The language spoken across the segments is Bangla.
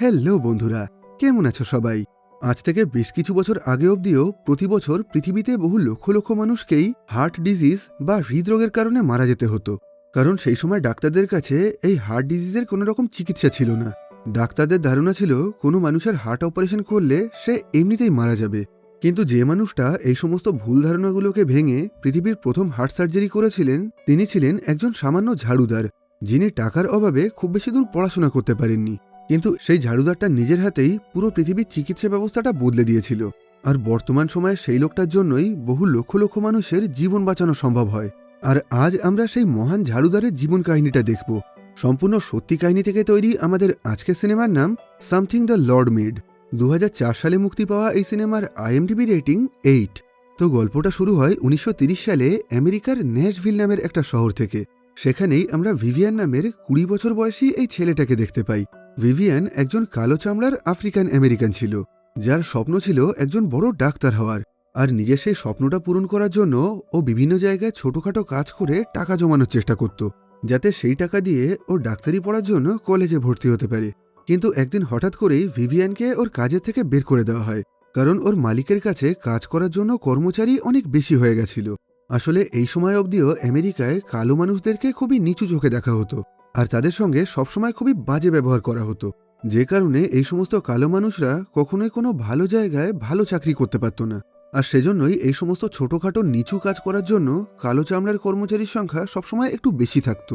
হ্যালো বন্ধুরা, কেমন আছো সবাই? আজ থেকে বেশ কিছু বছর আগে অবধিও প্রতি বছর পৃথিবীতে বহু লক্ষ লক্ষ মানুষকেই হার্ট ডিজিজ বা হৃদরোগের কারণে মারা যেতে হতো। কারণ সেই সময় ডাক্তারদের কাছে এই হার্ট ডিজিজের কোনো রকম চিকিৎসা ছিল না। ডাক্তারদের ধারণা ছিল কোনো মানুষের হার্ট অপারেশন করলে সে এমনিতেই মারা যাবে। কিন্তু যে মানুষটা এই সমস্ত ভুল ধারণাগুলোকে ভেঙে পৃথিবীর প্রথম হার্ট সার্জারি করেছিলেন, তিনি ছিলেন একজন সামান্য ঝাড়ুদার, যিনি টাকার অভাবে খুব বেশি দূর পড়াশোনা করতে পারেননি। কিন্তু সেই ঝাড়ুদারটা নিজের হাতেই পুরো পৃথিবীর চিকিৎসা ব্যবস্থাটা বদলে দিয়েছিল। আর বর্তমান সময়ে সেই লোকটার জন্যই বহু লক্ষ লক্ষ মানুষের জীবন বাঁচানো সম্ভব হয়। আর আজ আমরা সেই মহান ঝাড়ুদারের জীবন কাহিনীটা দেখব। সম্পূর্ণ সত্যি কাহিনী থেকে তৈরি আমাদের আজকের সিনেমার নাম সামথিং দ্য লর্ড মেড। 2004 সালে মুক্তি পাওয়া এই সিনেমার IMDb রেটিং 8। তো গল্পটা শুরু হয় 1930 সালে আমেরিকার ন্যাশভিল নামের একটা শহর থেকে। সেখানেই আমরা ভিভিয়ান নামের 20 বছর বয়সী এই ছেলেটাকে দেখতে পাই। ভিভিয়ান একজন কালো চামড়ার আফ্রিকান আমেরিকান ছিল, যার স্বপ্ন ছিল একজন বড় ডাক্তার হওয়ার। আর নিজের সেই স্বপ্নটা পূরণ করার জন্য ও বিভিন্ন জায়গায় ছোটখাটো কাজ করে টাকা জমানোর চেষ্টা করত, যাতে সেই টাকা দিয়ে ও ডাক্তারি পড়ার জন্য কলেজে ভর্তি হতে পারে। কিন্তু একদিন হঠাৎ করেই ভিভিয়ানকে ওর কাজের থেকে বের করে দেওয়া হয়, কারণ ওর মালিকের কাছে কাজ করার জন্য কর্মচারী অনেক বেশি হয়ে গেছিল। আসলে এই সময় অবধিও আমেরিকায় কালো মানুষদেরকে খুবই নিচু চোখে দেখা হতো, আর তাদের সঙ্গে সবসময় খুবই বাজে ব্যবহার করা হতো, যে কারণে এই সমস্ত কালো মানুষরা কখনোই কোনো ভালো জায়গায় ভালো চাকরি করতে পারত না। আর সেজন্যই এই সমস্ত ছোটখাটো নিচু কাজ করার জন্য কালো চামড়ার কর্মচারীর সংখ্যা সবসময় একটু বেশি থাকত।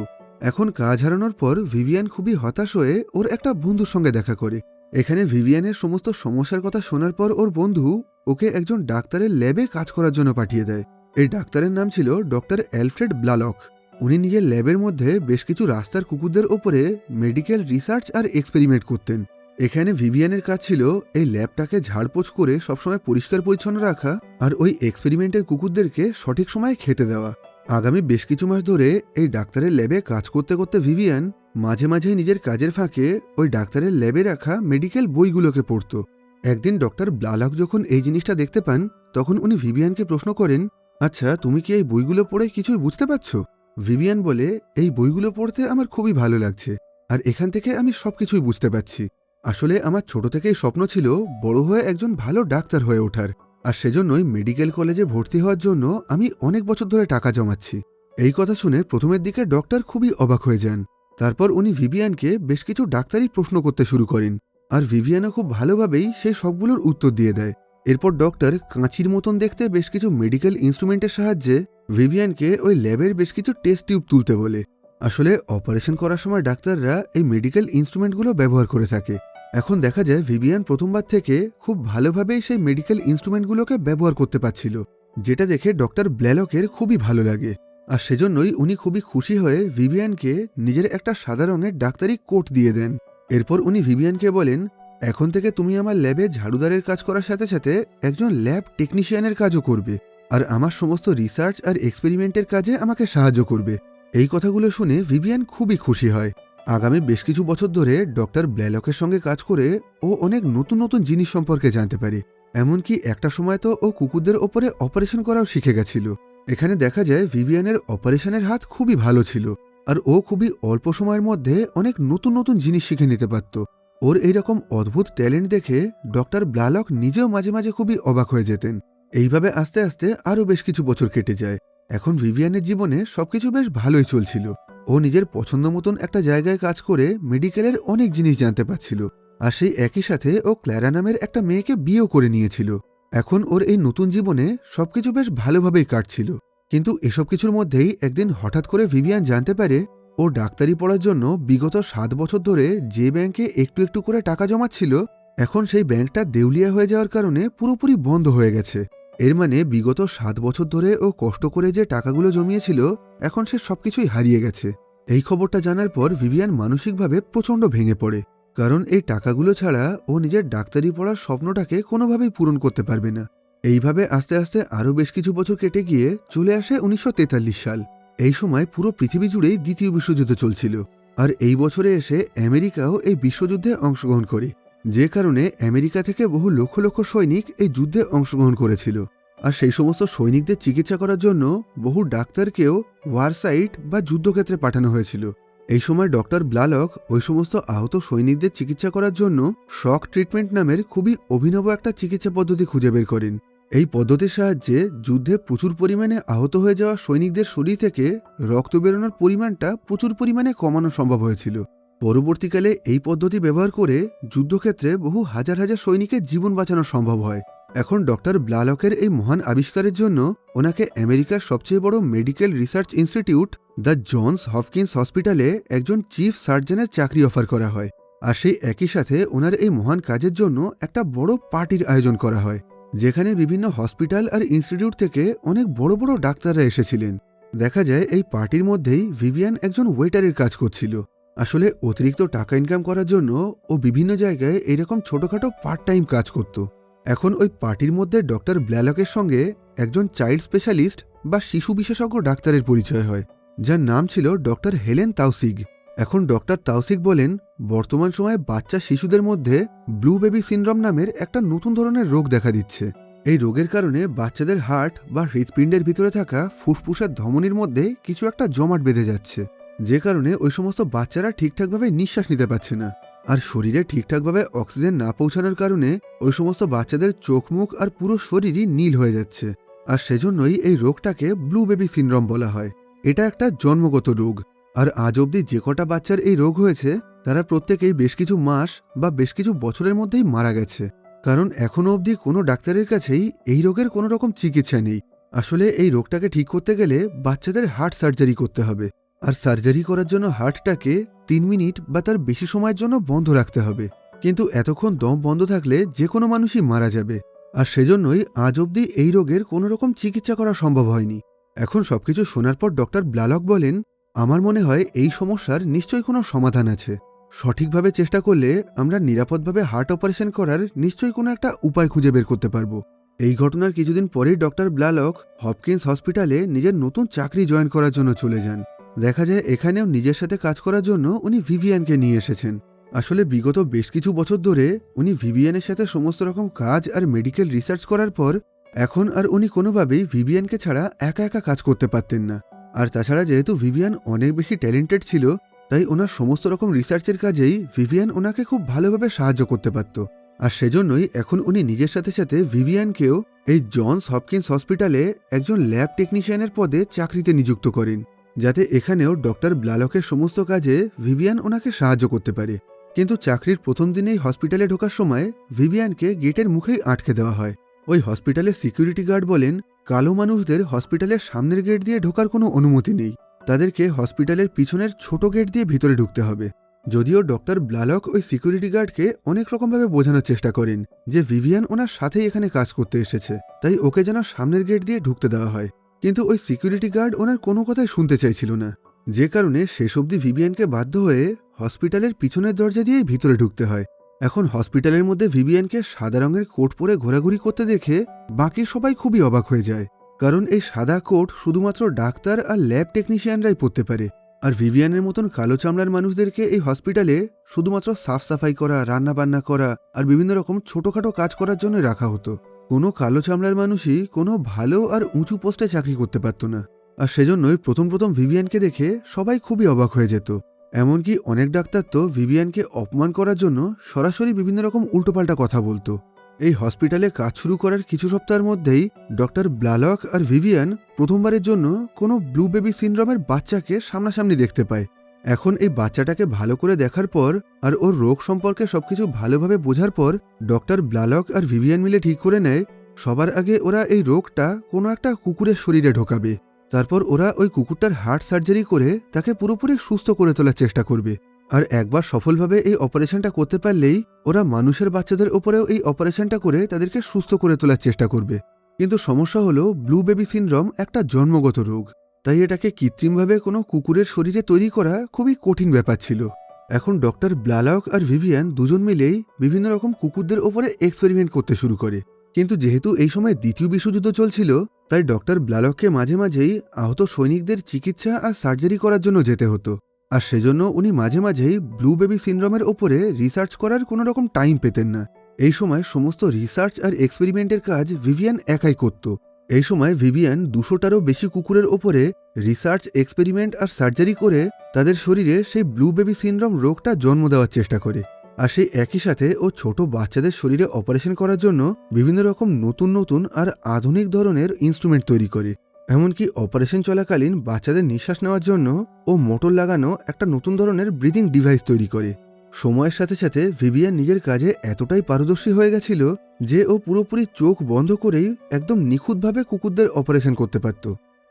এখন কাজ হারানোর পর ভিভিয়ান খুবই হতাশ হয়ে ওর একটা বন্ধুর সঙ্গে দেখা করে। এখানে ভিভিয়ানের সমস্ত সমস্যার কথা শোনার পর ওর বন্ধু ওকে একজন ডাক্তারের ল্যাবে কাজ করার জন্য পাঠিয়ে দেয়। এই ডাক্তারের নাম ছিল ডক্টর অ্যালফ্রেড ব্লালক। উনি নিজের ল্যাবের মধ্যে বেশ কিছু রাস্তার কুকুরদের ওপরে মেডিকেল রিসার্চ আর এক্সপেরিমেন্ট করতেন। এখানে ভিভিয়ানের কাজ ছিল এই ল্যাবটাকে ঝাড়পোছ করে সবসময় পরিষ্কার পরিচ্ছন্ন রাখা আর ওই এক্সপেরিমেন্টের কুকুরদেরকে সঠিক সময়ে খেতে দেওয়া। আগামী বেশ কিছু মাস ধরে এই ডাক্তারের ল্যাবে কাজ করতে করতে ভিভিয়ান মাঝে মাঝে নিজের কাজের ফাঁকে ওই ডাক্তারের ল্যাবে রাখা মেডিকেল বইগুলোকে পড়ত। একদিন ডক্টর ব্লালক যখন এই জিনিসটা দেখতে পান, তখন উনি ভিভিয়ানকে প্রশ্ন করেন, আচ্ছা, তুমি কি এই বইগুলো পড়ে কিছুই বুঝতে পারছো? ভিভিয়ান বলে, এই বইগুলো পড়তে আমার খুবই ভালো লাগছে, আর এখান থেকে আমি সবকিছুই বুঝতে পারছি। আসলে আমার ছোট থেকেই স্বপ্ন ছিল বড় হয়ে একজন ভালো ডাক্তার হয়ে ওঠার, আর সেজন্যই মেডিকেল কলেজে ভর্তি হওয়ার জন্য আমি অনেক বছর ধরে টাকা জমাচ্ছি। এই কথা শুনে প্রথমের দিকে ডক্টর খুবই অবাক হয়ে যান। তারপর উনি ভিভিয়ানকে বেশ কিছু ডাক্তারি প্রশ্ন করতে শুরু করেন, আর ভিভিয়ানও খুব ভালোভাবেই সেই সবগুলোর উত্তর দিয়ে দেয়। এরপর ডক্টর কাঁচির মতন দেখতে বেশ কিছু মেডিকেল ইনস্ট্রুমেন্টের সাহায্যে ভিভিয়ানকে ওই ল্যাবের বেশ কিছু টেস্ট টিউব তুলতে বলে। আসলে অপারেশন করার সময় ডাক্তাররা এই মেডিকেল ইনস্ট্রুমেন্টগুলো ব্যবহার করে থাকে। এখন দেখা যায় ভিভিয়ান প্রথমবার থেকে খুব ভালোভাবেই সেই মেডিকেল ইনস্ট্রুমেন্টগুলোকে ব্যবহার করতে পারছিল, যেটা দেখে ডক্টর ব্ল্যালকের খুবই ভালো লাগে। আর সেজন্যই উনি খুবই খুশি হয়ে ভিভিয়ানকে নিজের একটা সাদা রঙের ডাক্তারি কোট দিয়ে দেন। এরপর উনি ভিভিয়ানকে বলেন, এখন থেকে তুমি আমার ল্যাবে ঝাড়ুদারের কাজ করার সাথে সাথে একজন ল্যাব টেকনিশিয়ানের কাজও করবে, আর আমার সমস্ত রিসার্চ আর এক্সপেরিমেন্টের কাজে আমাকে সাহায্য করবে। এই কথাগুলো শুনে ভিভিয়ান খুবই খুশি হয়। আগামী বেশ কিছু বছর ধরে ডক্টর ব্ল্যালকের সঙ্গে কাজ করে ও অনেক নতুন নতুন জিনিস সম্পর্কে জানতে পারে। এমনকি একটা সময় তো ও কুকুরদের ওপরে অপারেশন করাও শিখে গেছিল। এখানে দেখা যায় ভিভিয়ানের অপারেশনের হাত খুবই ভালো ছিল, আর ও খুবই অল্প সময়ের মধ্যে অনেক নতুন নতুন জিনিস শিখে নিতে পারত। ওর এইরকম অদ্ভুত ট্যালেন্ট দেখে ডক্টর ব্লালক নিজেও মাঝে মাঝে খুবই অবাক হয়ে যেতেন। এইভাবে আস্তে আস্তে আরও বেশ কিছু বছর কেটে যায়। এখন ভিভিয়ানের জীবনে সবকিছু বেশ ভালোই চলছিল। ও নিজের পছন্দ মতন একটা জায়গায় কাজ করে মেডিকেলের অনেক জিনিস জানতে পারছিল, আর সেই একই সাথে ও ক্ল্যারা নামের একটা মেয়েকে বিয়েও করে নিয়েছিল। এখন ওর এই নতুন জীবনে সবকিছু বেশ ভালোভাবেই কাটছিল। কিন্তু এসব কিছুর মধ্যেই একদিন হঠাৎ করে ভিভিয়ান জানতে পারে ও ডাক্তারি পড়ার জন্য বিগত 7 বছর ধরে যে ব্যাংকে একটু একটু করে টাকা জমাচ্ছিল, এখন সেই ব্যাংকটা দেউলিয়া হয়ে যাওয়ার কারণে পুরোপুরি বন্ধ হয়ে গেছে। এর মানে বিগত 7 বছর ধরে ও কষ্ট করে যে টাকাগুলো জমিয়েছিল, এখন সে সবকিছুই হারিয়ে গেছে। এই খবরটা জানার পর ভিভিয়ান মানসিকভাবে প্রচণ্ড ভেঙে পড়ে, কারণ এই টাকাগুলো ছাড়া ও নিজের ডাক্তারি পড়ার স্বপ্নটাকে কোনোভাবেই পূরণ করতে পারবে না। এইভাবে আস্তে আস্তে আরও বেশ কিছু বছর কেটে গিয়ে চলে আসে 1943 সাল। এই সময় পুরো পৃথিবী জুড়েই দ্বিতীয় বিশ্বযুদ্ধ চলছিল, আর এই বছরে এসে আমেরিকাও এই বিশ্বযুদ্ধে অংশগ্রহণ করে, যে কারণে আমেরিকা থেকে বহু লক্ষ লক্ষ সৈনিক এই যুদ্ধে অংশগ্রহণ করেছিল। আর সেই সমস্ত সৈনিকদের চিকিৎসা করার জন্য বহু ডাক্তারকেও ওয়ার সাইট বা যুদ্ধক্ষেত্রে পাঠানো হয়েছিল। এই সময় ডক্টর ব্লালক ওই সমস্ত আহত সৈনিকদের চিকিৎসা করার জন্য শক ট্রিটমেন্ট নামের খুবই অভিনব একটা চিকিৎসা পদ্ধতি খুঁজে বের করেন। এই পদ্ধতির সাহায্যে যুদ্ধে প্রচুর পরিমাণে আহত হয়ে যাওয়া সৈনিকদের শরীর থেকে রক্ত বেরোনোর পরিমাণটা প্রচুর পরিমাণে কমানো সম্ভব হয়েছিল। পরবর্তীকালে এই পদ্ধতি ব্যবহার করে যুদ্ধক্ষেত্রে বহু হাজার হাজার সৈনিকের জীবন বাঁচানো সম্ভব হয়। এখন ডক্টর ব্লালকের এই মহান আবিষ্কারের জন্য ওনাকে আমেরিকার সবচেয়ে বড় medical research institute the Johns Hopkins হসপিটালে একজন চিফ সার্জনের চাকরি অফার করা হয়। আর সেই একই সাথে ওনার এই মহান কাজের জন্য একটা বড় পার্টির আয়োজন করা হয়, যেখানে বিভিন্ন হসপিটাল আর ইনস্টিটিউট থেকে অনেক বড় বড় ডাক্তাররা এসেছিলেন। দেখা যায় এই পার্টির মধ্যেই ভিভিয়ান একজন ওয়েটারের কাজ করছিল। আসলে অতিরিক্ত টাকা ইনকাম করার জন্য ও বিভিন্ন জায়গায় এরকম ছোটখাটো পার্ট টাইম কাজ করত। এখন ওই পার্টির মধ্যে ডক্টর ব্ল্যালকের সঙ্গে একজন চাইল্ড স্পেশালিস্ট বা শিশু বিশেষজ্ঞ ডাক্তারের পরিচয় হয়, যার নাম ছিল ডক্টর হেলেন তাওসিগ। এখন ডক্টর তাওসিগ বলেন, বর্তমান সময়ে বাচ্চা শিশুদের মধ্যে ব্লু বেবি সিনড্রোম নামের একটা নতুন ধরনের রোগ দেখা দিচ্ছে। এই রোগের কারণে বাচ্চাদের হার্ট বা হৃৎপিণ্ডের ভিতরে থাকা ফুসফুসের ধমনির মধ্যে কিছু একটা জমাট বেঁধে যাচ্ছে, যে কারণে ওই সমস্ত বাচ্চারা ঠিকঠাকভাবে নিঃশ্বাস নিতে পারছে না। আর শরীরে ঠিকঠাকভাবে অক্সিজেন না পৌঁছানোর কারণে ওই সমস্ত বাচ্চাদের চোখ মুখ আর পুরো শরীরই নীল হয়ে যাচ্ছে। আর সেজন্যই এই রোগটাকে ব্লু বেবি সিনড্রোম বলা হয়। এটা একটা জন্মগত রোগ। আর আজ অবধি যে কটা বাচ্চার এই রোগ হয়েছে তারা প্রত্যেকেই বেশ কিছু মাস বা বেশ কিছু বছরের মধ্যেই মারা গেছে, কারণ এখনো অবধি কোনো ডাক্তারের কাছেই এই রোগের কোনো রকম চিকিৎসা নেই। আসলে এই রোগটাকে ঠিক করতে গেলে বাচ্চাদের হার্ট সার্জারি করতে হবে, আর সার্জারি করার জন্য হার্টটাকে 3 মিনিট বা তার বেশি সময়ের জন্য বন্ধ রাখতে হবে। কিন্তু এতক্ষণ দম বন্ধ থাকলে যে কোনো মানুষই মারা যাবে। আর সেজন্যই আজ অবধি এই রোগের কোনো রকম চিকিৎসা করা সম্ভব হয়নি। এখন সবকিছু শোনার পর ডক্টর ব্লালক বলেন, আমার মনে হয় এই সমস্যার নিশ্চয়ই কোনো সমাধান আছে। সঠিকভাবে চেষ্টা করলে আমরা নিরাপদভাবে হার্ট অপারেশন করার নিশ্চয়ই কোনো একটা উপায় খুঁজে বের করতে পারবো। এই ঘটনার কিছুদিন পরেই ডক্টর ব্লালক হপকিন্স হসপিটালে নিজের নতুন চাকরি জয়েন করার জন্য চলে যান। দেখা যায় এখানেও নিজের সাথে কাজ করার জন্য উনি ভিভিয়ানকে নিয়ে এসেছেন। আসলে বিগত বেশ কিছু বছর ধরে উনি ভিভিয়ানের সাথে সমস্ত রকম কাজ আর মেডিকেল রিসার্চ করার পর এখন আর উনি কোনোভাবেই ভিভিয়ানকে ছাড়া একা একা কাজ করতে পারতেন না। আর তাছাড়া যেহেতু ভিভিয়ান অনেক বেশি ট্যালেন্টেড ছিল, তাই ওনার সমস্ত রকম রিসার্চের কাজেই ভিভিয়ান ওনাকে খুব ভালোভাবে সাহায্য করতে পারত। আর সেজন্যই এখন উনি নিজের সাথে সাথে ভিভিয়ানকেও এই জনস হপকিন্স হসপিটালে একজন ল্যাব টেকনিশিয়ানের পদে চাকরিতে নিযুক্ত করেন, যাতে এখানেও ডক্টর ব্লালকের সমস্ত কাজে ভিভিয়ান ওনাকে সাহায্য করতে পারে। কিন্তু চাকরির প্রথম দিনেই হসপিটালে ঢোকার সময় ভিভিয়ানকে গেটের মুখেই আটকে দেওয়া হয়। ওই হসপিটালের সিকিউরিটি গার্ড বলেন, কালো মানুষদের হসপিটালের সামনের গেট দিয়ে ঢোকার কোনো অনুমতি নেই, তাদেরকে হসপিটালের পিছনের ছোট গেট দিয়ে ভিতরে ঢুকতে হবে। যদিও ডক্টর ব্লালক ওই সিকিউরিটি গার্ডকে অনেক রকমভাবে বোঝানোর চেষ্টা করেন যে ভিভিয়ান ওনার সাথেই এখানে কাজ করতে এসেছে, তাই ওকে যেন সামনের গেট দিয়ে ঢুকতে দেওয়া হয়। কিন্তু ওই সিকিউরিটি গার্ড ওনার কোনো কথাই শুনতে চাইছিল না, যে কারণে শেষ অবধি ভিভিয়ানকে বাধ্য হয়ে হসপিটালের পিছনের দরজা দিয়েই ভিতরে ঢুকতে হয়। এখন হসপিটালের মধ্যে ভিভিয়ানকে সাদা রঙের কোট পরে ঘোরাঘুরি করতে দেখে বাকি সবাই খুবই অবাক হয়ে যায়, কারণ এই সাদা কোট শুধুমাত্র ডাক্তার আর ল্যাব টেকনিশিয়ানরাই পরতে পারে। আর ভিভিয়ানের মতন কালো চামড়ার মানুষদেরকে এই হসপিটালে শুধুমাত্র সাফ সাফাই করা, রান্না বান্না করা আর বিভিন্ন রকম ছোটখাটো কাজ করার জন্য রাখা হতো। কোনো কালো চামড়ার মানুষই কোনো ভালো আর উঁচু পোস্টে চাকরি করতে পারত না। আর সেজন্যই প্রথম প্রথম ভিভিয়ানকে দেখে সবাই খুবই অবাক হয়ে যেত। এমনকি অনেক ডাক্তার তো ভিভিয়ানকে অপমান করার জন্য সরাসরি বিভিন্ন রকম উল্টোপাল্টা কথা বলতো। এই হসপিটালে কাজ শুরু করার কিছু সপ্তাহের মধ্যেই ডক্টর ব্লালক আর ভিভিয়ান প্রথমবারের জন্য কোনো ব্লু বেবি সিনড্রোমের বাচ্চাকে সামনাসামনি দেখতে পায়। এখন এই বাচ্চাটাকে ভালো করে দেখার পর আর ওর রোগ সম্পর্কে সবকিছু ভালোভাবে বোঝার পর ডক্টর ব্লালক আর ভিভিয়ান মিলে ঠিক করে নেয় সবার আগে ওরা এই রোগটা কোনো একটা কুকুরের শরীরে ঢোকাবে। তারপর ওরা ওই কুকুরটার হার্ট সার্জারি করে তাকে পুরোপুরি সুস্থ করে তোলার চেষ্টা করবে। আর একবার সফলভাবে এই অপারেশনটা করতে পারলেই ওরা মানুষের বাচ্চাদের ওপরেও এই অপারেশনটা করে তাদেরকে সুস্থ করে তোলার চেষ্টা করবে। কিন্তু সমস্যা হলো ব্লু বেবি সিনড্রোম একটা জন্মগত রোগ, তাই এটাকে কৃত্রিমভাবে কোনো কুকুরের শরীরে তৈরি করা খুবই কঠিন ব্যাপার ছিল। এখন ডক্টর ব্লালক আর ভিভিয়ান দুজন মিলেই বিভিন্ন রকম কুকুরদের ওপরে এক্সপেরিমেন্ট করতে শুরু করে। কিন্তু যেহেতু এই সময় দ্বিতীয় বিশ্বযুদ্ধ চলছিল, তাই ডক্টর ব্লালককে মাঝে মাঝেই আহত সৈনিকদের চিকিৎসা আর সার্জারি করার জন্য যেতে হতো। আর সেজন্য উনি মাঝে মাঝেই ব্লু বেবি সিনড্রোমের ওপরে রিসার্চ করার কোনো রকম টাইম পেতেন না। এই সময় সমস্ত রিসার্চ আর এক্সপেরিমেন্টের কাজ ভিভিয়ান একাই করত। এই সময় ভিভিয়ান 200টারও বেশি কুকুরের ওপরে রিসার্চ এক্সপেরিমেন্ট আর সার্জারি করে তাদের শরীরে সেই ব্লু বেবি সিনড্রোম রোগটা জন্ম দেওয়ার চেষ্টা করে। আর সেই একই সাথে ও ছোট বাচ্চাদের শরীরে অপারেশন করার জন্য বিভিন্ন রকম নতুন নতুন আর আধুনিক ধরনের ইনস্ট্রুমেন্ট তৈরি করে। এমনকি অপারেশন চলাকালীন বাচ্চাদের নিঃশ্বাস নেওয়ার জন্য ও মোটর লাগানো একটা নতুন ধরনের ব্রিদিং ডিভাইস তৈরি করে। সময়ের সাথে সাথে ভিভিয়ান নিজের কাজে এতটাই পারদর্শী হয়ে গেছিল যে ও পুরোপুরি চোখ বন্ধ করেই একদম নিখুঁতভাবে কুকুরদের অপারেশন করতে পারত।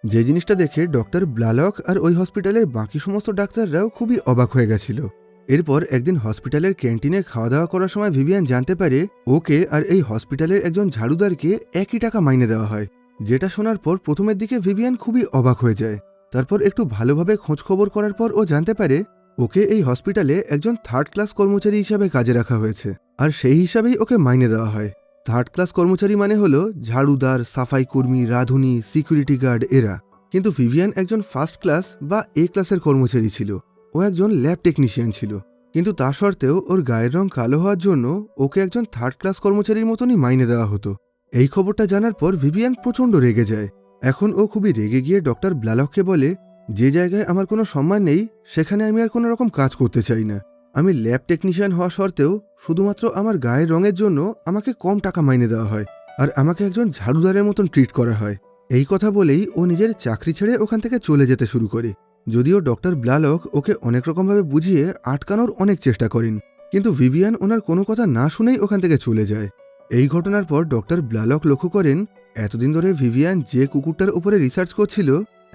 যে জিনিসটা দেখে ডক্টর ব্লালক আর ওই হসপিটালের বাকি সমস্ত ডাক্তাররাও খুবই অবাক হয়ে গেছিল। এরপর একদিন হসপিটালের ক্যান্টিনে খাওয়া দাওয়া করার সময় ভিভিয়ান জানতে পারে ওকে আর এই হসপিটালের একজন ঝাড়ুদারকে একই টাকা মাইনে দেওয়া হয়। যেটা শোনার পর প্রথমের দিকে ভিভিয়ান খুবই অবাক হয়ে যায়। তারপর একটু ভালোভাবে খোঁজখবর করার পর ও জানতে পারে ওকে এই হসপিটালে একজন থার্ড ক্লাস কর্মচারী হিসাবে কাজে রাখা হয়েছে, আর সেই হিসাবেই ওকে মাইনে দেওয়া হয়। থার্ড ক্লাস কর্মচারী মানে হলো ঝাড়ুদার, সাফাই কর্মী, রাঁধুনি, সিকিউরিটি গার্ড এরা। কিন্তু ভিভিয়ান একজন ফার্স্ট ক্লাস বা এ ক্লাসের কর্মচারী ছিল। ও একজন ল্যাব টেকনিশিয়ান ছিল, কিন্তু তা সত্ত্বেও ওর গায়ের রং কালো হওয়ার জন্য ওকে একজন থার্ড ক্লাস কর্মচারীর মতনই মাইনে দেওয়া হতো। এই খবরটা জানার পর ভিভিয়ান প্রচণ্ড রেগে যায়। এখন ও খুবই রেগে গিয়ে ডক্টর ব্লালককে বলে, যে জায়গায় আমার কোনো সম্মান নেই সেখানে আমি আর কোনো রকম কাজ করতে চাই না। আমি ল্যাব টেকনিশিয়ান হওয়া সত্ত্বেও শুধুমাত্র আমার গায়ের রঙের জন্য আমাকে কম টাকা মাইনে দেওয়া হয়, আর আমাকে একজন ঝাড়ুদারের মতন ট্রিট করা হয়। এই কথা বলেই ও নিজের চাকরি ছেড়ে ওখান থেকে চলে যেতে শুরু করে। যদিও ডক্টর ব্লালক ওকে অনেক রকমভাবে বুঝিয়ে আটকানোর অনেক চেষ্টা করেন, কিন্তু ভিভিয়ান ওনার কোনো কথা না শুনেই ওখান থেকে চলে যায়। এই ঘটনার পর ডক্টর ব্লালক লক্ষ্য করেন এতদিন ধরে ভিভিয়ান যে কুকুরটার উপরে রিসার্চ করছিল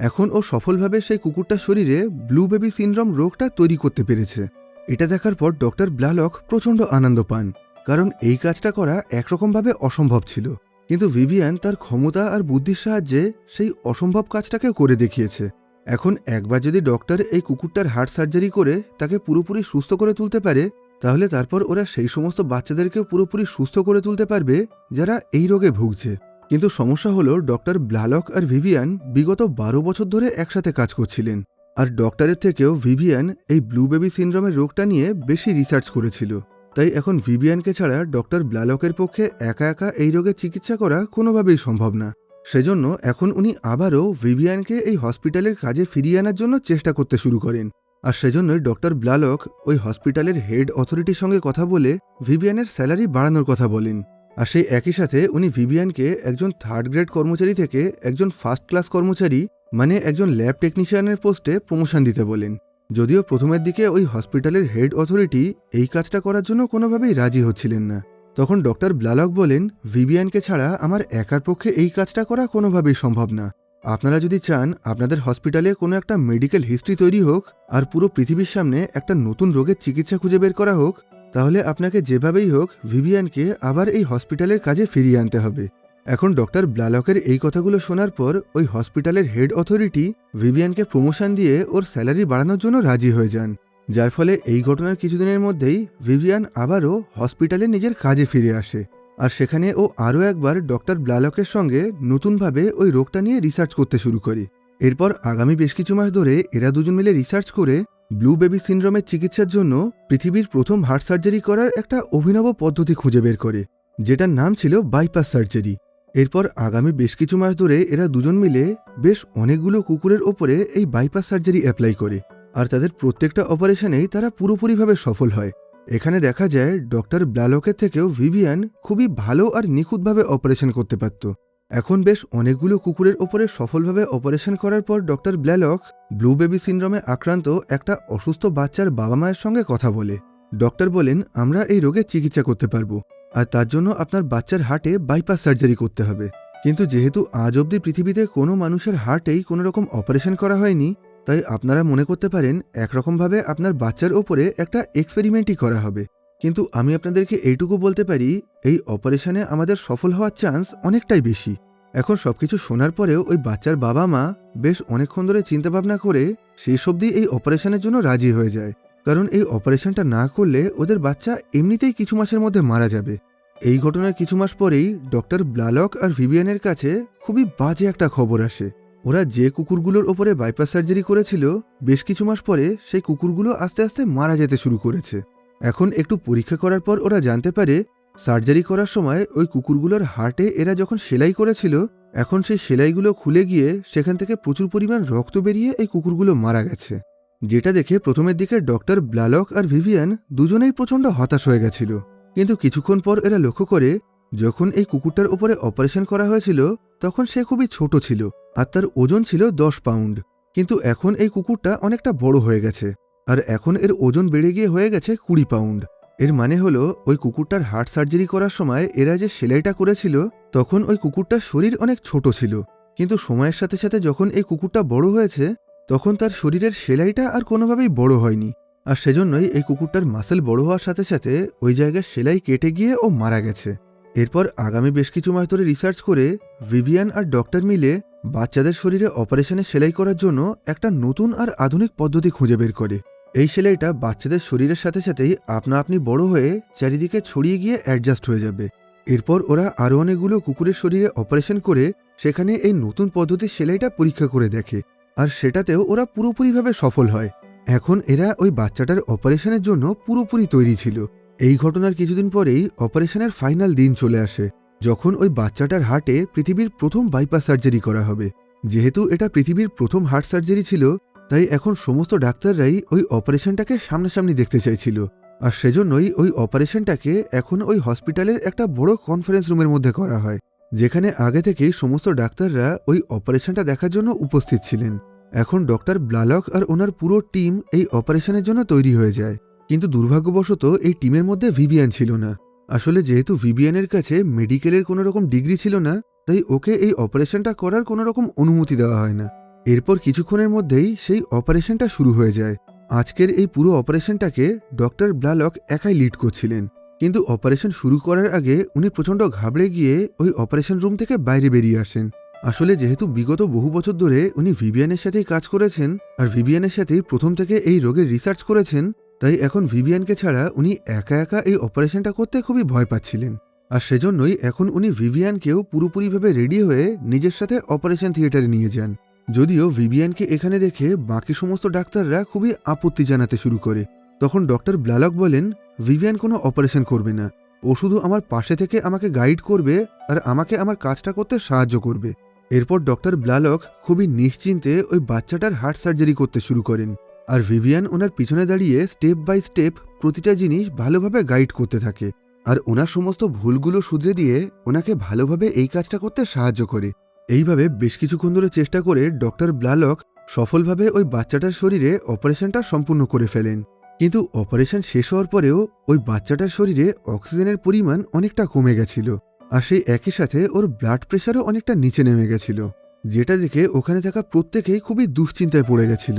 এখন ও সফলভাবে সেই কুকুরটার শরীরে ব্লু বেবি সিনড্রোম রোগটা তৈরি করতে পেরেছে। এটা দেখার পর ডক্টর ব্লালক প্রচণ্ড আনন্দ পান, কারণ এই কাজটা করা একরকমভাবে অসম্ভব ছিল। কিন্তু ভিভিয়ান তার ক্ষমতা আর বুদ্ধির সাহায্যে সেই অসম্ভব কাজটাকেও করে দেখিয়েছে। এখন একবার যদি ডক্টর এই কুকুরটার হার্ট সার্জারি করে তাকে পুরোপুরি সুস্থ করে তুলতে পারে, তাহলে তারপর ওরা সেই সমস্ত বাচ্চাদেরকেও পুরোপুরি সুস্থ করে তুলতে পারবে যারা এই রোগে ভুগছে। কিন্তু সমস্যা হলো ডক্টর ব্লালক আর ভিভিয়ান বিগত 12 বছর ধরে একসাথে কাজ করছিলেন, আর ডক্টরের থেকেও ভিভিয়ান এই ব্লু বেবি সিনড্রোমের রোগটা নিয়ে বেশি রিসার্চ করেছিল। তাই এখন ভিভিয়ানকে ছাড়া ডক্টর ব্লালকের পক্ষে একা একা এই রোগের চিকিৎসা করা কোনোভাবেই সম্ভব না। সেজন্য এখন উনি আবারও ভিভিয়ানকে এই হসপিটালের কাজে ফিরিয়ে আনার জন্য চেষ্টা করতে শুরু করেন। আর সেজন্যই ডক্টর ব্লালক ওই হসপিটালের হেড অথরিটির সঙ্গে কথা বলে ভিভিয়ানের স্যালারি বাড়ানোর কথা বলেন। আর সেই একই সাথে উনি ভিভিয়ানকে একজন থার্ড গ্রেড কর্মচারী থেকে একজন ফার্স্ট ক্লাস কর্মচারী মানে একজন ল্যাব টেকনিশিয়ানের পোস্টে প্রমোশন দিতে বলেন। যদিও প্রথমের দিকে ওই হসপিটালের হেড অথরিটি এই কাজটা করার জন্য কোনোভাবেই রাজি হচ্ছিলেন না। তখন ডক্টর ব্লালক বলেন, ভিভিয়ানকে ছাড়া আমার একার পক্ষে এই কাজটা করা কোনোভাবেই সম্ভব না। আপনারা যদি চান আপনাদের হসপিটালে কোনো একটা মেডিকেল হিস্ট্রি তৈরি হোক আর পুরো পৃথিবীর সামনে একটা নতুন রোগের চিকিৎসা খুঁজে বের করা হোক, তাহলে আপনাকে যেভাবেই হোক ভিভিয়ানকে আবার এই হসপিটালের কাজে ফিরিয়ে আনতে হবে। এখন ডক্টর ব্লালকের এই কথাগুলো শোনার পর ওই হসপিটালের হেড অথরিটি ভিভিয়ানকে প্রমোশন দিয়ে ওর স্যালারি বাড়ানোর জন্য রাজি হয়ে যান, যার ফলে এই ঘটনার কিছুদিনের মধ্যেই ভিভিয়ান আবারও হসপিটালে নিজের কাজে ফিরে আসে। আর সেখানে ও আরও একবার ডক্টর ব্লালকের সঙ্গে নতুনভাবে ওই রোগটা নিয়ে রিসার্চ করতে শুরু করে। এরপর আগামী বেশ কিছু মাস ধরে এরা দুজন মিলে রিসার্চ করে ব্লু বেবি সিনড্রোমের চিকিৎসার জন্য পৃথিবীর প্রথম হার্ট সার্জারি করার একটা অভিনব পদ্ধতি খুঁজে বের করে, যেটার নাম ছিল বাইপাস সার্জারি। এরপর আগামী বেশ কিছু মাস ধরে এরা দুজন মিলে বেশ অনেকগুলো কুকুরের ওপরে এই বাইপাস সার্জারি অ্যাপ্লাই করে, আর তাদের প্রত্যেকটা অপারেশনেই তারা পুরোপুরিভাবে সফল হয়। এখানে দেখা যায় ডক্টর ব্লালকের থেকেও ভিভিয়ান খুবই ভালো আর নিখুঁতভাবে অপারেশন করতে পারত। এখন বেশ অনেকগুলো কুকুরের ওপরে সফলভাবে অপারেশন করার পর ডক্টর ব্লালক ব্লু বেবি সিনড্রোমে আক্রান্ত একটা অসুস্থ বাচ্চার বাবা মায়ের সঙ্গে কথা বলে। ডক্টর বলেন, আমরা এই রোগের চিকিৎসা করতে পারবো, আর তার জন্য আপনার বাচ্চার হার্টে বাইপাস সার্জারি করতে হবে। কিন্তু যেহেতু আজ অবধি পৃথিবীতে কোনো মানুষের হার্টেই কোনো রকম অপারেশন করা হয়নি, তাই আপনারা মনে করতে পারেন একরকমভাবে আপনার বাচ্চার ওপরে একটা এক্সপেরিমেন্টই করা হবে। কিন্তু আমি আপনাদেরকে এইটুকু বলতে পারি, এই অপারেশনে আমাদের সফল হওয়ার চান্স অনেকটাই বেশি। এখন সবকিছু শোনার পরেও ওই বাচ্চার বাবা মা বেশ অনেকক্ষণ ধরে চিন্তাভাবনা করে শেষ অবধি এই অপারেশনের জন্য রাজি হয়ে যায়, কারণ এই অপারেশনটা না করলে ওদের বাচ্চা এমনিতেই কিছু মাসের মধ্যে মারা যাবে। এই ঘটনার কিছু মাস পরেই ডক্টর ব্লালক আর ভিভিয়ানের কাছে খুবই বাজে একটা খবর আসে। ওরা যে কুকুরগুলোর ওপরে বাইপাস সার্জারি করেছিল বেশ কিছু মাস পরে সেই কুকুরগুলো আস্তে আস্তে মারা যেতে শুরু করেছে। এখন একটু পরীক্ষা করার পর ওরা জানতে পারে সার্জারি করার সময় ওই কুকুরগুলোর হার্টে এরা যখন সেলাই করেছিল এখন সেই সেলাইগুলো খুলে গিয়ে সেখান থেকে প্রচুর পরিমাণ রক্ত বেরিয়ে এই কুকুরগুলো মারা গেছে, যেটা দেখে প্রথমের দিকে ডক্টর ব্লালক আর ভিভিয়ান দুজনেই প্রচণ্ড হতাশ হয়ে গেছিল। কিন্তু কিছুক্ষণ পর এরা লক্ষ্য করে যখন এই কুকুরটার ওপরে অপারেশন করা হয়েছিল তখন সে খুবই ছোট ছিল আর তার ওজন ছিল 10 পাউন্ড। কিন্তু এখন এই কুকুরটা অনেকটা বড় হয়ে গেছে আর এখন এর ওজন বেড়ে গিয়ে হয়ে গেছে 20 পাউন্ড। এর মানে হলো ওই কুকুরটার হার্ট সার্জারি করার সময় এরা যে সেলাইটা করেছিল তখন ওই কুকুরটার শরীর অনেক ছোট ছিল, কিন্তু সময়ের সাথে সাথে যখন এই কুকুরটা বড় হয়েছে তখন তার শরীরের সেলাইটা আর কোনোভাবেই বড় হয়নি, আর সেজন্যই এই কুকুরটার মাসেল বড় হওয়ার সাথে সাথে ওই জায়গায় সেলাই কেটে গিয়ে ও মারা গেছে। এরপর আগামী বেশ কিছু মাস ধরে রিসার্চ করে ভিভিয়ান আর ডক্টর মিলে বাচ্চাদের শরীরে অপারেশনে সেলাই করার জন্য একটা নতুন আর আধুনিক পদ্ধতি খুঁজে বের করে। এই সেলাইটা বাচ্চাদের শরীরের সাথে সাথেই আপনা আপনি বড় হয়ে চারিদিকে ছড়িয়ে গিয়ে অ্যাডজাস্ট হয়ে যাবে। এরপর ওরা আরও অনেকগুলো কুকুরের শরীরে অপারেশন করে সেখানে এই নতুন পদ্ধতির সেলাইটা পরীক্ষা করে দেখে, আর সেটাতেও ওরা পুরোপুরিভাবে সফল হয়। এখন এরা ওই বাচ্চাটার অপারেশনের জন্য পুরোপুরি তৈরি ছিল। এই ঘটনার কিছুদিন পরেই অপারেশনের ফাইনাল দিন চলে আসে, যখন ওই বাচ্চাটার হার্টে পৃথিবীর প্রথম বাইপাস সার্জারি করা হবে। যেহেতু এটা পৃথিবীর প্রথম হার্ট সার্জারি ছিল তাই এখন সমস্ত ডাক্তাররাই ওই অপারেশনটাকে সামনাসামনি দেখতে চাইছিল, আর সেজন্যই ওই অপারেশনটাকে এখন ওই হসপিটালের একটা বড় কনফারেন্স রুমের মধ্যে করা হয়, যেখানে আগে থেকেই সমস্ত ডাক্তাররা ওই অপারেশনটা দেখার জন্য উপস্থিত ছিলেন। এখন ডক্টর ব্লালক আর ওনার পুরো টিম এই অপারেশনের জন্য তৈরি হয়ে যায়, কিন্তু দুর্ভাগ্যবশত এই টিমের মধ্যে ভিভিয়ান ছিল না। আসলে যেহেতু ভিভিয়ানের কাছে মেডিকেলের কোনো রকম ডিগ্রি ছিল না তাই ওকে এই অপারেশনটা করার কোনো রকম অনুমতি দেওয়া হয় না। এরপর কিছুক্ষণের মধ্যেই সেই অপারেশনটা শুরু হয়ে যায়। আজকের এই পুরো অপারেশনটাকে ডক্টর ব্লালক একাই লিড করছিলেন, কিন্তু অপারেশন শুরু করার আগে উনি প্রচণ্ড ঘাবড়ে গিয়ে ওই অপারেশন রুম থেকে বাইরে বেরিয়ে আসেন। আসলে যেহেতু বিগত বহু বছর ধরে উনি ভিভিয়ানের সাথেই কাজ করেছেন আর ভিভিয়ানের সাথেই প্রথম থেকে এই রোগের রিসার্চ করেছেন, তাই এখন ভিভিয়ানকে ছাড়া উনি একা একা এই অপারেশনটা করতে খুবই ভয় পাচ্ছিলেন, আর সেজন্যই এখন উনি ভিভিয়ানকেও পুরোপুরিভাবে রেডি হয়ে নিজের সাথে অপারেশন থিয়েটারে নিয়ে যান। যদিও ভিভিয়ানকে এখানে দেখে বাকি সমস্ত ডাক্তাররা খুবই আপত্তি জানাতে শুরু করে, তখন ডক্টর ব্লালক বলেন ভিভিয়ান কোনো অপারেশন করবে না, ও শুধু আমার পাশে থেকে আমাকে গাইড করবে আর আমাকে আমার কাজটা করতে সাহায্য করবে। এরপর ডক্টর ব্লালক খুবই নিশ্চিন্তে ওই বাচ্চাটার হার্ট সার্জারি করতে শুরু করেন, আর ভিভিয়ান ওনার পিছনে দাঁড়িয়ে স্টেপ বাই স্টেপ প্রতিটা জিনিস ভালোভাবে গাইড করতে থাকে, আর ওনার সমস্ত ভুলগুলো শুধরে দিয়ে ওনাকে ভালোভাবে এই কাজটা করতে সাহায্য করে। এইভাবে বেশ কিছুক্ষণ ধরে চেষ্টা করে ডক্টর ব্লালক সফলভাবে ওই বাচ্চাটার শরীরে অপারেশনটা সম্পূর্ণ করে ফেলেন। কিন্তু অপারেশন শেষ হওয়ার পরেও ওই বাচ্চাটার শরীরে অক্সিজেনের পরিমাণ অনেকটা কমে গেছিল, আর সেই একই সাথে ওর ব্লাড প্রেশারও অনেকটা নিচে নেমে গেছিল, যেটা দেখে ওখানে থাকা প্রত্যেকেই খুবই দুশ্চিন্তায় পড়ে গেছিল।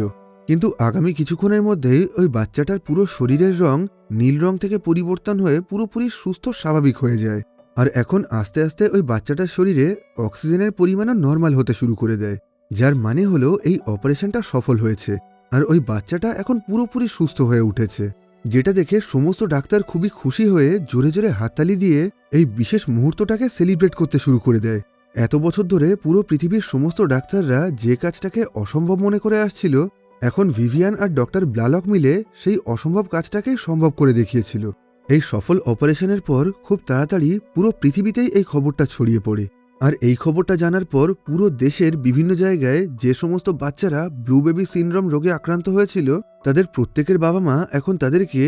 কিন্তু আগামী কিছুক্ষণের মধ্যেই ওই বাচ্চাটার পুরো শরীরের রং নীল রং থেকে পরিবর্তন হয়ে পুরোপুরি সুস্থ স্বাভাবিক হয়ে যায়, আর এখন আস্তে আস্তে ওই বাচ্চাটার শরীরে অক্সিজেনের পরিমাণও নর্মাল হতে শুরু করে দেয়, যার মানে হলো এই অপারেশনটা সফল হয়েছে আর ওই বাচ্চাটা এখন পুরোপুরি সুস্থ হয়ে উঠেছে। যেটা দেখে সমস্ত ডাক্তার খুবই খুশি হয়ে জোরে জোরে হাততালি দিয়ে এই বিশেষ মুহূর্তটাকে সেলিব্রেট করতে শুরু করে দেয়। এত বছর ধরে পুরো পৃথিবীর সমস্ত ডাক্তাররা যে কাজটাকে অসম্ভব মনে করে আসছিল, এখন ভিভিয়ান আর ডক্টর ব্লালক মিলে সেই অসম্ভব কাজটাকে সম্ভব করে দেখিয়েছিল। এই সফল অপারেশনের পর খুব তাড়াতাড়ি পুরো পৃথিবীতেই এই খবরটা ছড়িয়ে পড়ে, আর এই খবরটা জানার পর পুরো দেশের বিভিন্ন জায়গায় যে সমস্ত বাচ্চারা ব্লু বেবি সিনড্রোম রোগে আক্রান্ত হয়েছিল তাদের প্রত্যেকের বাবা মা এখন তাদেরকে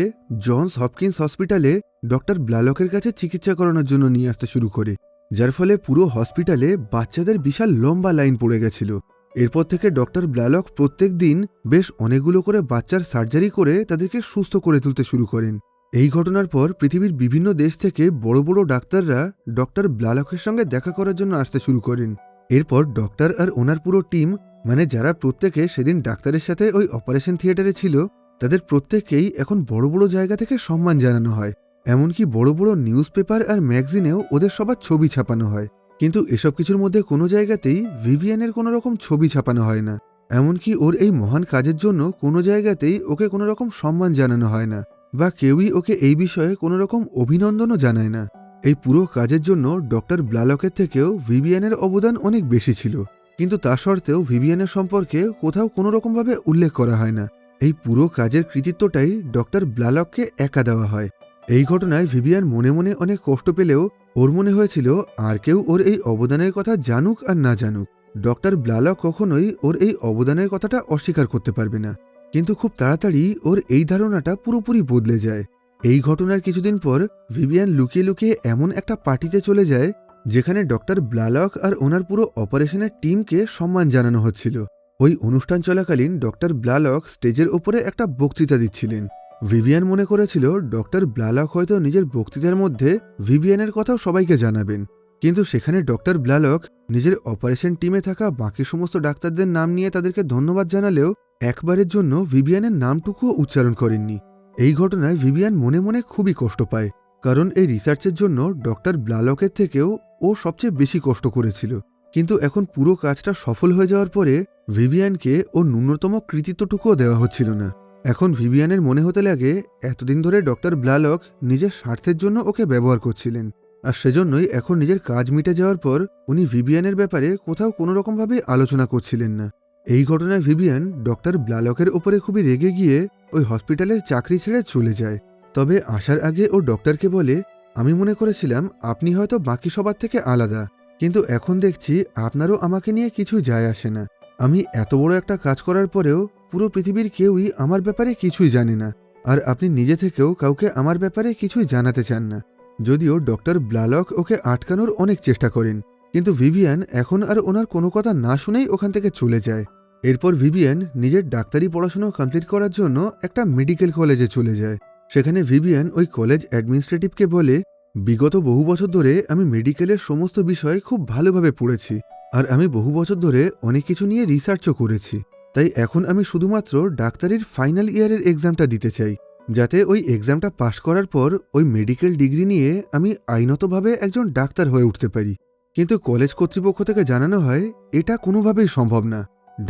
জনস হপকিন্স হসপিটালে ডক্টর ব্লালকের কাছে চিকিৎসা করানোর জন্য নিয়ে আসতে শুরু করে, যার ফলে পুরো হসপিটালে বাচ্চাদের বিশাল লম্বা লাইন পড়ে গেছিল। এরপর থেকে ডক্টর ব্লালক প্রত্যেক দিন বেশ অনেকগুলো করে বাচ্চার সার্জারি করে তাদেরকে সুস্থ করে তুলতে শুরু করেন। এই ঘটনার পর পৃথিবীর বিভিন্ন দেশ থেকে বড় বড় ডাক্তাররা ডক্টর ব্লালকের সঙ্গে দেখা করার জন্য আসতে শুরু করেন। এরপর ডক্টর আর ওনার পুরো টিম, মানে যারা প্রত্যেকে সেদিন ডাক্তারের সাথে ওই অপারেশন থিয়েটারে ছিল, তাদের প্রত্যেককেই এখন বড় বড় জায়গা থেকে সম্মান জানানো হয়। এমনকি বড় বড় নিউজ পেপার আর ম্যাগাজিনেও ওদের সবার ছবি ছাপানো হয়। কিন্তু এসব কিছুর মধ্যে কোনো জায়গাতেই ভিভিয়ানের কোনো রকম ছবি ছাপানো হয় না, এমনকি ওর এই মহান কাজের জন্য কোনো জায়গাতেই ওকে কোনো রকম সম্মান জানানো হয় না, বা কেউই ওকে এই বিষয়ে কোনো রকম অভিনন্দনও জানায় না। এই পুরো কাজের জন্য ডক্টর ব্লালকের থেকেও ভিভিয়ানের অবদান অনেক বেশি ছিল, কিন্তু তা সত্ত্বেও ভিভিয়ানের সম্পর্কে কোথাও কোনো রকমভাবে উল্লেখ করা হয় না। এই পুরো কাজের কৃতিত্বটাই ডক্টর ব্লালককে একা দেওয়া হয়। এই ঘটনায় ভিভিয়ান মনে মনে অনেক কষ্ট পেলেও ওর মনে হয়েছিল আর কেউ ওর এই অবদানের কথা জানুক আর না জানুক, ডক্টর ব্লালক কখনোই ওর এই অবদানের কথাটা অস্বীকার করতে পারবে না। কিন্তু খুব তাড়াতাড়ি ওর এই ধারণাটা পুরোপুরি বদলে যায়। এই ঘটনার কিছুদিন পর ভিভিয়ান লুকিয়ে লুকিয়ে এমন একটা পার্টিতে চলে যায় যেখানে ডক্টর ব্লালক আর ওনার পুরো অপারেশনের টিমকে সম্মান জানানো হচ্ছিল। ওই অনুষ্ঠান চলাকালীন ডক্টর ব্লালক স্টেজের ওপরে একটা বক্তৃতা দিচ্ছিলেন। ভিভিয়ান মনে করেছিল ডক্টর ব্লালক হয়তো নিজের বক্তৃতার মধ্যে ভিভিয়ানের কথাও সবাইকে জানাবেন, কিন্তু সেখানে ডক্টর ব্লালক নিজের অপারেশন টিমে থাকা বাকি সমস্ত ডাক্তারদের নাম নিয়ে তাদেরকে ধন্যবাদ জানালেও একবারের জন্য ভিভিয়ানের নামটুকুও উচ্চারণ করেননি। এই ঘটনায় ভিভিয়ান মনে মনে খুবই কষ্ট পায়, কারণ এই রিসার্চের জন্য ডক্টর ব্লালকের থেকেও ও সবচেয়ে বেশি কষ্ট করেছিল। কিন্তু এখন পুরো কাজটা সফল হয়ে যাওয়ার পরে ভিভিয়ানকে ও ন্যূনতম কৃতিত্বটুকুও দেওয়া হচ্ছিল না। এখন ভিভিয়ানের মনে হতে লাগে এতদিন ধরে ডক্টর ব্লালক নিজের স্বার্থের জন্য ওকে ব্যবহার করছিলেন, আর সেজন্যই এখন নিজের কাজ মিটে যাওয়ার পর উনি ভিভিয়ানের ব্যাপারে কোথাও কোনোরকমভাবে আলোচনা করছিলেন না। এই ঘটনায় ভিভিয়ান ডক্টর ব্লালকের ওপরে খুবই রেগে গিয়ে ওই হসপিটালের চাকরি ছেড়ে চলে যায়। তবে আসার আগে ও ডক্টরকে বলে, আমি মনে করেছিলাম আপনি হয়তো বাকি সবার থেকে আলাদা, কিন্তু এখন দেখছি আপনারও আমাকে নিয়ে কিছুই যায় আসে না। আমি এত বড় একটা কাজ করার পরেও পুরো পৃথিবীর কেউই আমার ব্যাপারে কিছুই জানে না, আর আপনি নিজে থেকেও কাউকে আমার ব্যাপারে কিছুই জানাতে চান না। যদিও ডক্টর ব্লালক ওকে আটকানোর অনেক চেষ্টা করেন, কিন্তু ভিভিয়ান এখন আর ওনার কোনো কথা না শুনেই ওখান থেকে চলে যায়। এরপর ভিভিয়ান নিজের ডাক্তারি পড়াশোনা কমপ্লিট করার জন্য একটা মেডিকেল কলেজে চলে যায়। সেখানে ভিভিয়ান ওই কলেজ অ্যাডমিনিস্ট্রেটিভকে বলে, বিগত বহু বছর ধরে আমি মেডিকেলের সমস্ত বিষয় খুব ভালোভাবে পড়েছি, আর আমি বহু বছর ধরে অনেক কিছু নিয়ে রিসার্চও করেছি। তাই এখন আমি শুধুমাত্র ডাক্তারির ফাইনাল ইয়ারের এক্সামটা দিতে চাই, যাতে ওই এক্সামটা পাশ করার পর ওই মেডিকেল ডিগ্রি নিয়ে আমি আইনতভাবে একজন ডাক্তার হয়ে উঠতে পারি। কিন্তু কলেজ কর্তৃপক্ষ থেকে জানানো হয় এটা কোনোভাবেই সম্ভব না।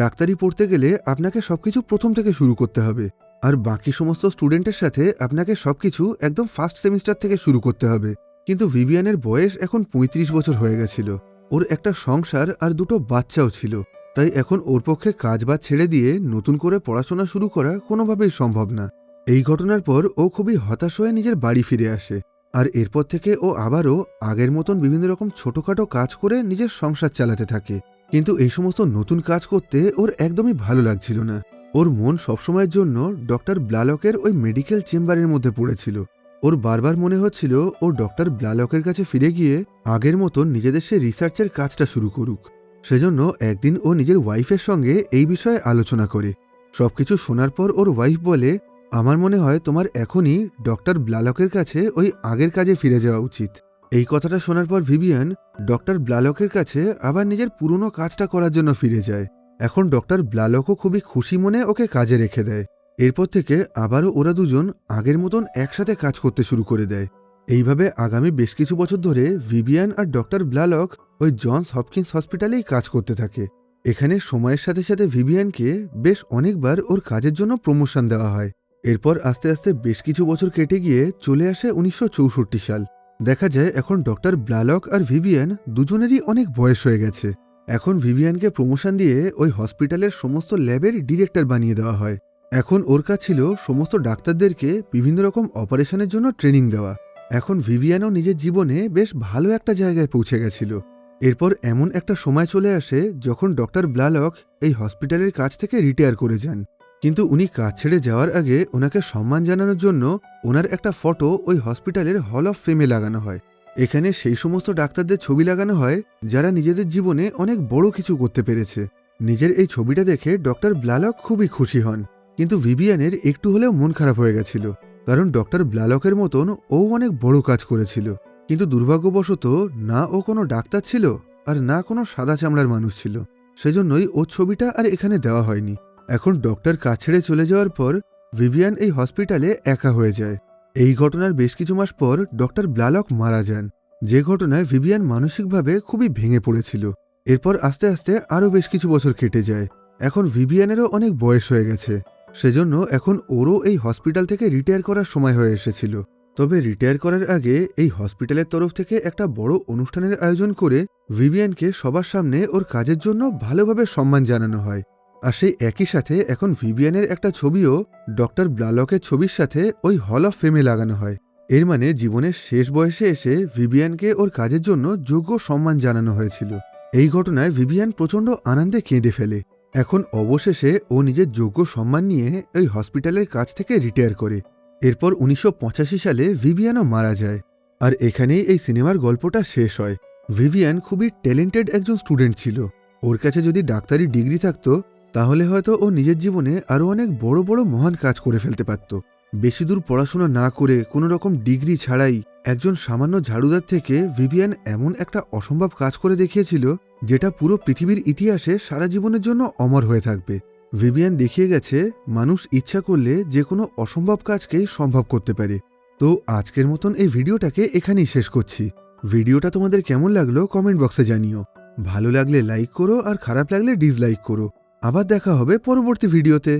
ডাক্তারি পড়তে গেলে আপনাকে সবকিছু প্রথম থেকে শুরু করতে হবে, আর বাকি সমস্ত স্টুডেন্টের সাথে আপনাকে সবকিছু একদম ফার্স্ট সেমিস্টার থেকে শুরু করতে হবে। কিন্তু ভিভিয়ানের বয়স এখন ৩৫ বছর হয়ে গেছিল, ওর একটা সংসার আর দুটো বাচ্চাও ছিল, তাই এখন ওর পক্ষে কাজবাজ ছেড়ে দিয়ে নতুন করে পড়াশোনা শুরু করা কোনোভাবেই সম্ভব না। এই ঘটনার পর ও খুবই হতাশ হয়ে নিজের বাড়ি ফিরে আসে, আর এরপর থেকে ও আবারও আগের মতন বিভিন্ন রকম ছোটখাটো কাজ করে নিজের সংসার চালাতে থাকে। কিন্তু এই সমস্ত নতুন কাজ করতে ওর একদমই ভালো লাগছিল না। ওর মন সবসময়ের জন্য ডক্টর ব্লালকের ওই মেডিকেল চেম্বারের মধ্যে পড়েছিল। ওর বারবার মনে হচ্ছিল ও ডক্টর ব্লালকের কাছে ফিরে গিয়ে আগের মতন নিজেদের সে রিসার্চের কাজটা শুরু করুক। সেজন্য একদিন ও নিজের ওয়াইফের সঙ্গে এই বিষয়ে আলোচনা করে। সবকিছু শোনার পর ওর ওয়াইফ বলে, আমার মনে হয় তোমার এখনই ডক্টর ব্লালকের কাছে ওই আগের কাজে ফিরে যাওয়া উচিত। এই কথাটা শোনার পর ভিভিয়ান ডক্টর ব্লালকের কাছে আবার নিজের পুরনো কাজটা করার জন্য ফিরে যায়। এখন ডক্টর ব্লালকও খুবই খুশি মনে ওকে কাজে রেখে দেয়। এরপর থেকে আবারও ওরা দুজন আগের মতন একসাথে কাজ করতে শুরু করে দেয়। এইভাবে আগামী বেশ কিছু বছর ধরে ভিভিয়ান আর ডক্টর ব্লালক ওই জনস হপকিন্স হসপিটালেই কাজ করতে থাকে। এখানে সময়ের সাথে সাথে ভিভিয়ানকে বেশ অনেকবার ওর কাজের জন্য প্রমোশন দেওয়া হয়। এরপর আস্তে আস্তে বেশ কিছু বছর কেটে গিয়ে চলে আসে ১৯৬৪ সাল। দেখা যায় এখন ডক্টর ব্লালক আর ভিভিয়ান দুজনেরই অনেক বয়স হয়ে গেছে। এখন ভিভিয়ানকে প্রমোশন দিয়ে ওই হসপিটালের সমস্ত ল্যাবের ডিরেক্টর বানিয়ে দেওয়া হয়। এখন ওর কাজ ছিল সমস্ত ডাক্তারদেরকে বিভিন্ন রকম অপারেশনের জন্য ট্রেনিং দেওয়া। এখন ভিভিয়ানও নিজের জীবনে বেশ ভালো একটা জায়গায় পৌঁছে গেছিল। এরপর এমন একটা সময় চলে আসে যখন ডক্টর ব্লালক এই হসপিটালের কাজ থেকে রিটায়ার করে যান। কিন্তু উনি কাজ ছেড়ে যাওয়ার আগে ওনাকে সম্মান জানানোর জন্য ওনার একটা ফটো ওই হসপিটালের হল অফ ফেমে লাগানো হয়। এখানে সেই সমস্ত ডাক্তারদের ছবি লাগানো হয় যারা নিজেদের জীবনে অনেক বড় কিছু করতে পেরেছে। নিজের এই ছবিটা দেখে ডক্টর ব্লালক খুবই খুশি হন, কিন্তু ভিভিয়ানের একটু হলেও মন খারাপ হয়ে গেছিল, কারণ ডক্টর ব্লালকের মতন ও অনেক বড় কাজ করেছিল। কিন্তু দুর্ভাগ্যবশত না ও কোনো ডাক্তার ছিল আর না কোনো সাদা চামড়ার মানুষ ছিল, সেজন্যই ওর ছবিটা আর এখানে দেওয়া হয়নি। এখন ডক্টর কাজ ছেড়ে চলে যাওয়ার পর ভিভিয়ান এই হসপিটালে একা হয়ে যায়। এই ঘটনার বেশ কিছু মাস পর ডক্টর ব্লালক মারা যান, যে ঘটনায় ভিভিয়ান মানসিকভাবে খুবই ভেঙে পড়েছিল। এরপর আস্তে আস্তে আরও বেশ কিছু বছর কেটে যায়। এখন ভিভিয়ানেরও অনেক বয়স হয়ে গেছে, সেজন্য এখন ওরও এই হসপিটাল থেকে রিটায়ার করার সময় হয়ে এসেছিল। তবে রিটায়ার করার আগে এই হসপিটালের তরফ থেকে একটা বড় অনুষ্ঠানের আয়োজন করে ভিভিয়ানকে সবার সামনে ওর কাজের জন্য ভালোভাবে সম্মান জানানো হয়। আর সেই একই সাথে এখন ভিভিয়ানের একটা ছবিও ডক্টর ব্লালকের ছবির সাথে ওই হল অফ ফেমে লাগানো হয়। এর মানে জীবনের শেষ বয়সে এসে ভিভিয়ানকে ওর কাজের জন্য যোগ্য সম্মান জানানো হয়েছিল। এই ঘটনায় ভিভিয়ান প্রচণ্ড আনন্দে কেঁদে ফেলে। এখন অবশেষে ও নিজের যোগ্য সম্মান নিয়ে ওই হসপিটালের কাছ থেকে রিটায়ার করে। এরপর 1985 সালে ভিভিয়ানও মারা যায়। আর এখানেই এই সিনেমার গল্পটা শেষ হয়। ভিভিয়ান খুবই ট্যালেন্টেড একজন স্টুডেন্ট ছিল। ওর কাছে যদি ডাক্তারি ডিগ্রি থাকতো তাহলে হয়তো ও নিজের জীবনে আরও অনেক বড় বড় মহান কাজ করে ফেলতে পারত। বেশি দূর পড়াশোনা না করে কোনো রকম ডিগ্রি ছাড়াই একজন সামান্য ঝাড়ুদার থেকে ভিভিয়ান এমন একটা অসম্ভব কাজ করে দেখিয়েছিল যেটা পুরো পৃথিবীর ইতিহাসে সারা জীবনের জন্য অমর হয়ে থাকবে। ভিভিয়ান দেখিয়ে গেছে মানুষ ইচ্ছা করলে যে কোনো অসম্ভব কাজকেই সম্ভব করতে পারে। তো আজকের মতন এই ভিডিওটাকে এখানেই শেষ করছি। ভিডিওটা তোমাদের কেমন লাগলো কমেন্ট বক্সে জানিও। ভালো লাগলে লাইক করো আর খারাপ লাগলে ডিসলাইক করো। আবার দেখা হবে পরবর্তী ভিডিওতে।